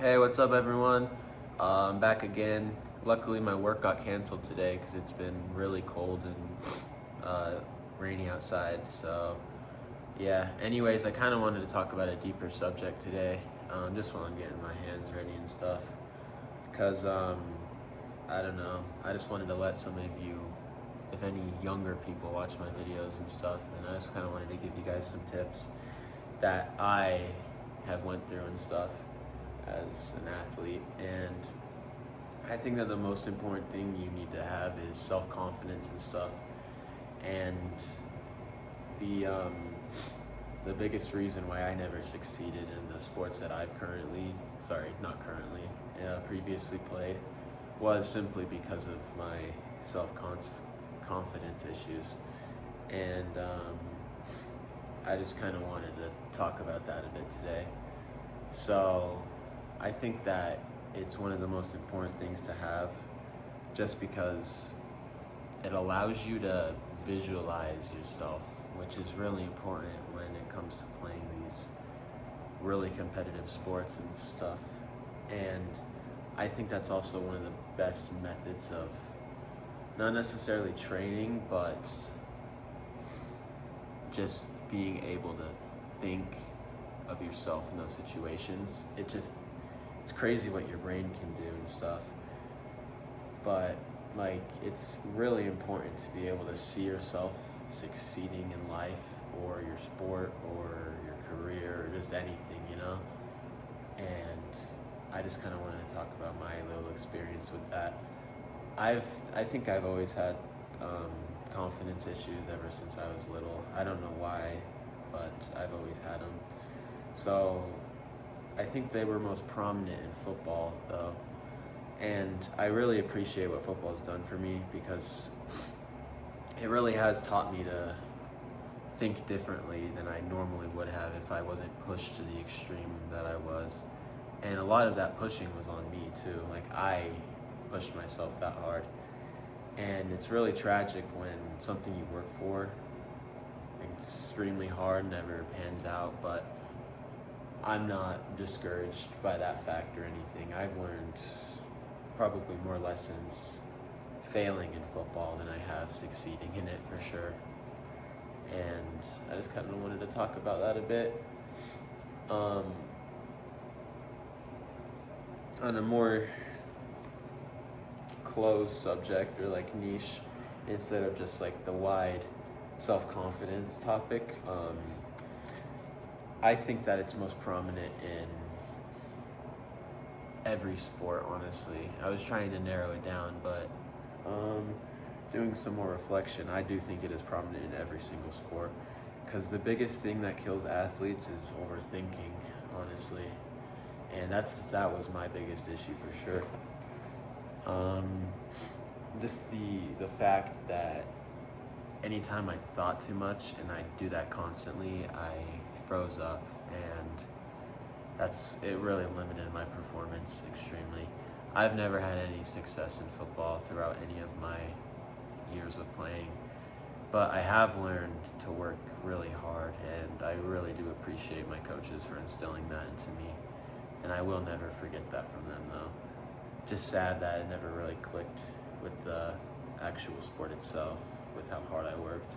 Hey, what's up, everyone? I'm back again. Luckily, my work got canceled today because it's been really cold and rainy outside. So, yeah. Anyways, I kind of wanted to talk about a deeper subject today, just while I'm getting my hands ready and stuff. Because, I don't know. I just wanted to let some of you, if any younger people, watch my videos and stuff. And I just kind of wanted to give you guys some tips that I have went through and stuff as an athlete. And I think that the most important thing you need to have is self-confidence and stuff. And the biggest reason why I never succeeded in the sports that I've previously played was simply because of my self-confidence issues. And I just kind of wanted to talk about that a bit today. So I think that it's one of the most important things to have, just because it allows you to visualize yourself, which is really important when it comes to playing these really competitive sports and stuff. And I think that's also one of the best methods of not necessarily training, but just being able to think of yourself in those situations. It's crazy what your brain can do and stuff. But it's really important to be able to see yourself succeeding in life or your sport or your career or just anything. And I just kind of wanted to talk about my little experience with that. I think I've always had confidence issues ever since I was little. I don't know why, but I've always had them. So I think they were most prominent in football, though. And I really appreciate what football has done for me, because it really has taught me to think differently than I normally would have if I wasn't pushed to the extreme that I was. And a lot of that pushing was on me too. I pushed myself that hard. And it's really tragic when something you work for extremely hard never pans out, but I'm not discouraged by that fact or anything. I've learned probably more lessons failing in football than I have succeeding in it, for sure. And I just kind of wanted to talk about that a bit. On a more closed subject or niche, instead of just the wide self-confidence topic, I think that it's most prominent in every sport, honestly. I was trying to narrow it down, but doing some more reflection, I do think it is prominent in every single sport, because the biggest thing that kills athletes is overthinking, honestly. And that was my biggest issue, for sure. Just the fact that anytime I thought too much, and I do that constantly, I froze up, and it really limited my performance extremely. I've never had any success in football throughout any of my years of playing, but I have learned to work really hard, and I really do appreciate my coaches for instilling that into me, and I will never forget that from them, though. Just sad that it never really clicked with the actual sport itself, with how hard I worked.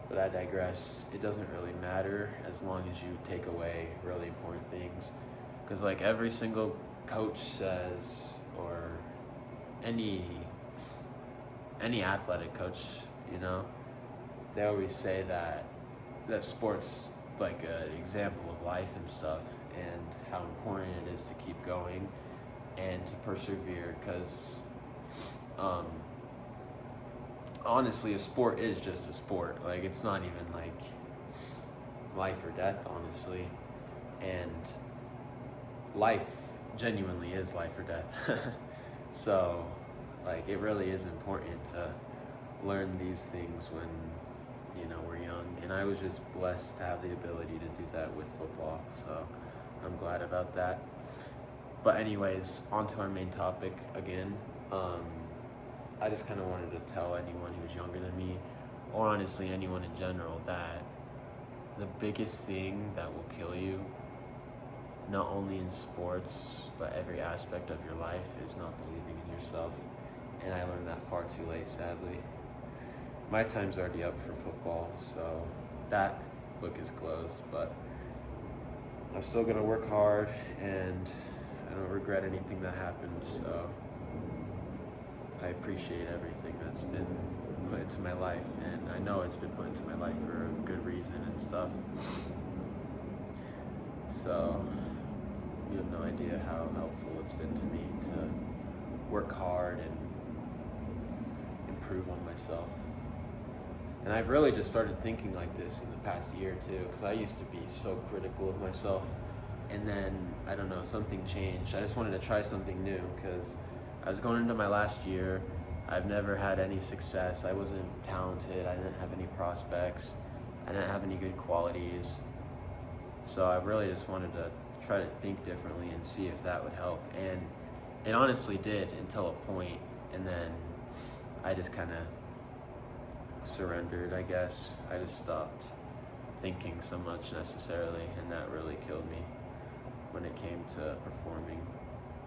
But I digress. It doesn't really matter as long as you take away really important things. Because every single coach says, or any athletic coach, they always say that sport's like an example of life and stuff, and how important it is to keep going and to persevere, because honestly, a sport is just a sport. It's not even life or death, honestly. And life genuinely is life or death. So, it really is important to learn these things when, we're young. And I was just blessed to have the ability to do that with football. So, I'm glad about that. But anyways, on to our main topic again. I just kind of wanted to tell anyone who's younger than me, or honestly anyone in general, that the biggest thing that will kill you not only in sports, but every aspect of your life is not believing in yourself. And I learned that far too late, sadly. My time's already up for football, so that book is closed, but I'm still gonna work hard, and I don't regret anything that happened, so I appreciate everything that's been put into my life, and I know it's been put into my life for a good reason and stuff. So you have no idea how helpful it's been to me to work hard and improve on myself. And I've really just started thinking like this in the past year too, because I used to be so critical of myself, and then, I don't know, something changed. I just wanted to try something new, because I was going into my last year. I've never had any success. I wasn't talented. I didn't have any prospects. I didn't have any good qualities. So I really just wanted to try to think differently and see if that would help. And it honestly did, until a point, and then I just kind of surrendered, I guess. I just stopped thinking so much necessarily, and that really killed me when it came to performing.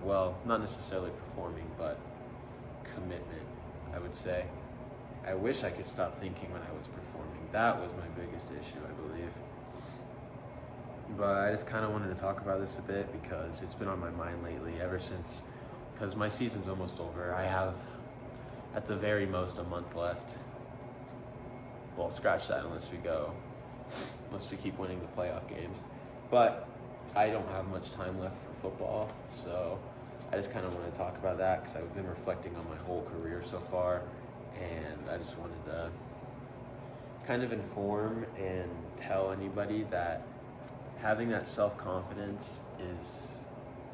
Well, not necessarily performing, but commitment, I would say. I wish I could stop thinking when I was performing. That was my biggest issue, I believe. But I just kind of wanted to talk about this a bit, because it's been on my mind lately, ever since, because my season's almost over. I have, at the very most, a month left. Well, scratch that unless we keep winning the playoff games. But I don't have much time left for football, so I just kind of want to talk about that, because I've been reflecting on my whole career so far, and I just wanted to kind of inform and tell anybody that having that self-confidence is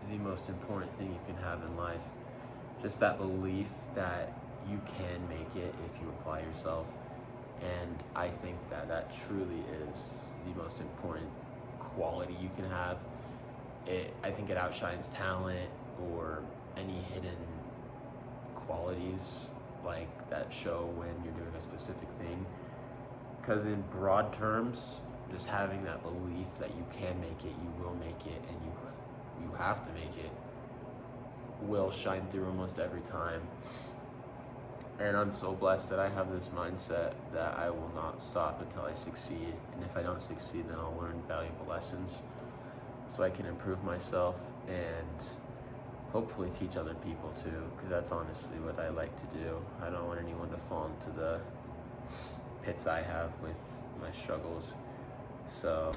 the most important thing you can have in life. Just that belief that you can make it if you apply yourself. And I think that truly is the most important quality you can have. I think it outshines talent or any hidden qualities like that show when you're doing a specific thing. Because in broad terms, just having that belief that you can make it, you will make it, and you have to make it, will shine through almost every time. And I'm so blessed that I have this mindset that I will not stop until I succeed. And if I don't succeed, then I'll learn valuable lessons so I can improve myself and hopefully teach other people too, because that's honestly what I like to do. I don't want anyone to fall into the pits I have with my struggles. So